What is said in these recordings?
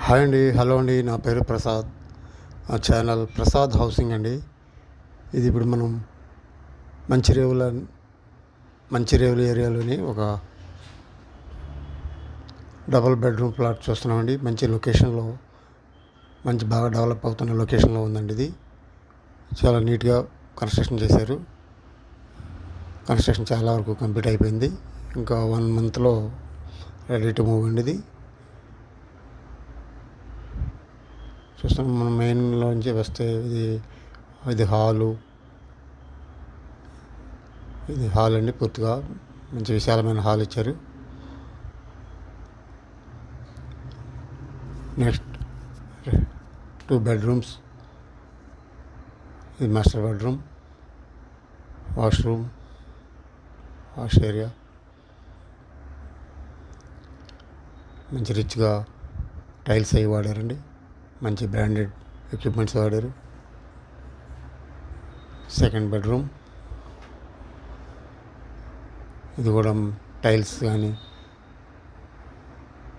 Hi అండి, hello అండి. నా పేరు ప్రసాద్. ఆ ఛానల్ ప్రసాద్ హౌసింగ్ అండి. ఇది ఇప్పుడు మనం మంచిర్యాల ఏరియాలోని ఒక డబుల్ బెడ్రూమ్ ప్లాట్ చూస్తున్నామండి. మంచి లొకేషన్లో, మంచి బాగా డెవలప్ అవుతున్న లొకేషన్లో ఉందండి. ఇది చాలా నీట్గా కన్స్ట్రక్షన్ చేశారు. కన్స్ట్రక్షన్ చాలా వరకు కంప్లీట్ అయిపోయింది. ఇంకా 1 మంత్లో రెడీ టు మూవ్ అండి. ఇది చూస్తాం. మనం మెయిన్లోంచి వస్తే ఇది హాల్ అండి. పూర్తిగా మంచి విశాలమైన హాల్ ఇచ్చారు. Next 2 bedrooms. ఇది master bedroom, washroom, wash area. మంచి రిచ్గా టైల్స్ అవి వాడారండి. మంచి బ్రాండెడ్ ఎక్విప్మెంట్స్ వాడారు. Second bedroom. ఇది కూడా టైల్స్ కానీ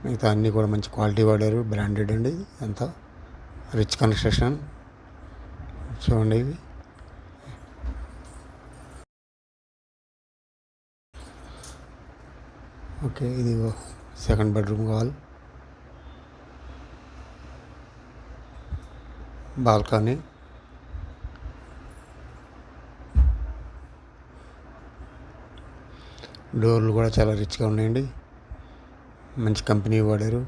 మిగతా అన్నీ కూడా మంచి క్వాలిటీ వాడారు. బ్రాండెడ్ అండి. అంతా రిచ్ కన్స్ట్రక్షన్. చూడండి ఇవి. ఓకే, ఇది సెకండ్ బెడ్రూమ్ హాల్, బాల్కనీ. డోర్లు కూడా చాలా రిచ్గా ఉన్నాయండి. మంచి కంపెనీ వాడారు.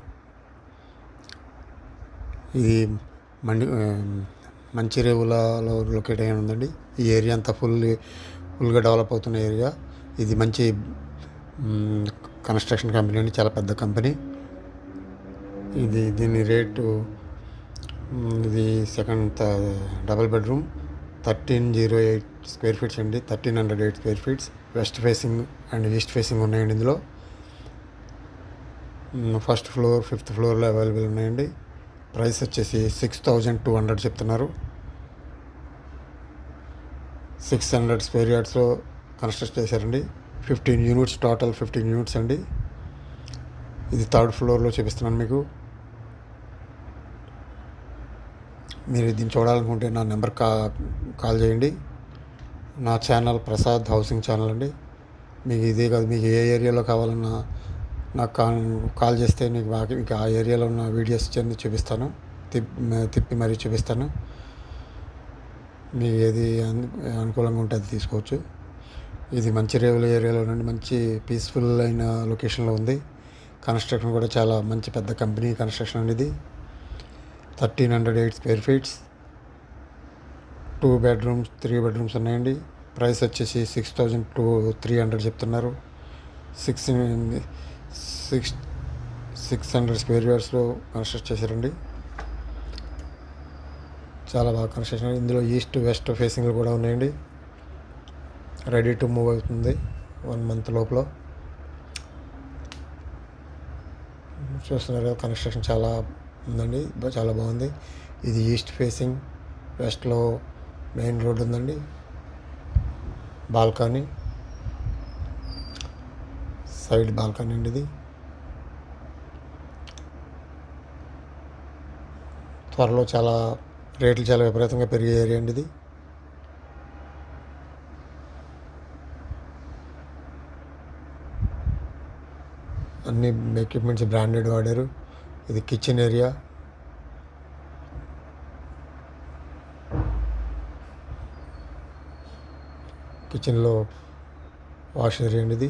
ఇది మంచిర్యాలలో లొకేట్ అయి ఉందండి. ఈ ఏరియా అంతా ఫుల్గా డెవలప్ అవుతున్న ఏరియా. ఇది మంచి కన్స్ట్రక్షన్ కంపెనీ అండి. చాలా పెద్ద కంపెనీ. దీని రేటు, ఇది second double bedroom, 1308 square feets అండి. 1308 square feets. West facing and east facing ఉన్నాయండి ఇందులో. ఫస్ట్ ఫ్లోర్, 5th ఫ్లోర్లో అవైలబుల్ ఉన్నాయండి. ప్రైస్ వచ్చేసి 6200 చెప్తున్నారు. 600 స్క్వేర్ యార్డ్స్లో కన్స్ట్రక్ట్ చేశారండి. 15 యూనిట్స్, టోటల్ 15 యూనిట్స్ అండి. ఇది 3rd ఫ్లోర్లో చూపిస్తున్నాను మీకు. మీరు దీన్ని చూడాలనుకుంటే నా నెంబర్ కాల్ చేయండి. నా ఛానల్ ప్రసాద్ హౌసింగ్ ఛానల్ అండి. మీకు ఇదే కాదు, మీకు ఏ ఏరియాలో కావాలన్నా నాకు కాల్ చేస్తే మీకు ఆ ఏరియాలో ఉన్న వీడియోస్ అన్ని చూపిస్తాను. తిప్పి మరీ చూపిస్తాను. మీకు ఏది అనుకూలంగా ఉంటే అది తీసుకోవచ్చు. ఇది మంచిర్యాల ఏరియాలో నుండి మంచి పీస్ఫుల్ అయిన లొకేషన్లో ఉంది. కన్స్ట్రక్షన్ కూడా చాలా మంచి పెద్ద కంపెనీ కన్స్ట్రక్షన్ అనేది. 1308 స్క్వేర్ ఫీట్స్, 2 బెడ్రూమ్స్, 3 బెడ్రూమ్స్ ఉన్నాయండి. ప్రైస్ వచ్చేసి 6300 చెప్తున్నారు. 600 స్క్వేర్ యార్డ్స్లో కన్స్ట్రక్ట్ చేశారండి. చాలా బాగా కన్స్ట్రక్షన్. ఇందులో ఈస్ట్ వెస్ట్ ఫేసింగ్లు కూడా ఉన్నాయండి. రెడీ టు మూవ్ అవుతుంది 1 మంత్ లోపల. చూస్తున్నారు, కన్స్ట్రక్షన్ చాలా ఉందండి. చాలా బాగుంది. ఇది ఈస్ట్ ఫేసింగ్. వెస్ట్లో మెయిన్ రోడ్ ఉందండి. బాల్కనీ, సైడ్ బాల్కనీ అండి. ఇది త్వరలో రేట్లు చాలా విపరీతంగా పెరిగే ఏరియా అండి. ఇది అన్ని ఎక్విప్మెంట్స్ బ్రాండెడ్ వాడారు. ఇది కిచెన్ ఏరియా. కిచెన్లో వాష్ ఏరియా అండి. ఇది